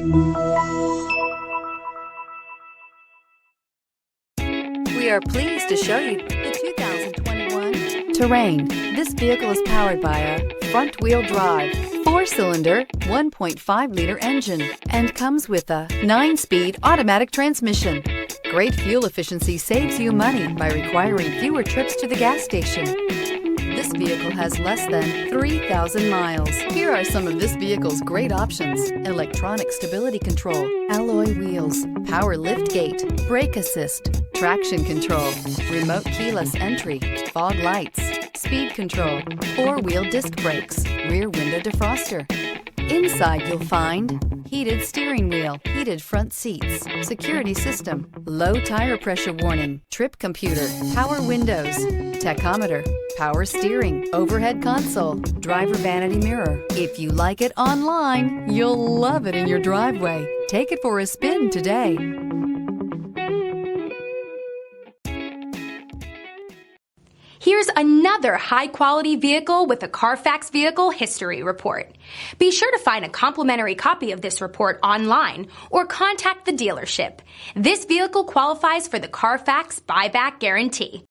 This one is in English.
We are pleased to show you the 2021 Terrain. This vehicle is powered by a front-wheel drive, 4-cylinder, 1.5-liter engine, and comes with a 9-speed automatic transmission. Great fuel efficiency saves you money by requiring fewer trips to the gas station. This vehicle has less than 3,000 miles. Here are some of this vehicle's great options: electronic stability control, alloy wheels, power lift gate, brake assist, traction control, remote keyless entry, fog lights, speed control, 4-wheel disc brakes, rear window defroster. Inside you'll find heated steering wheel, heated front seats, security system, low tire pressure warning, trip computer, power windows, tachometer, power steering, overhead console, driver vanity mirror. If you like it online, you'll love it in your driveway. Take it for a spin today. Here's another high-quality vehicle with a Carfax Vehicle History Report. Be sure to find a complimentary copy of this report online or contact the dealership. This vehicle qualifies for the Carfax Buyback Guarantee.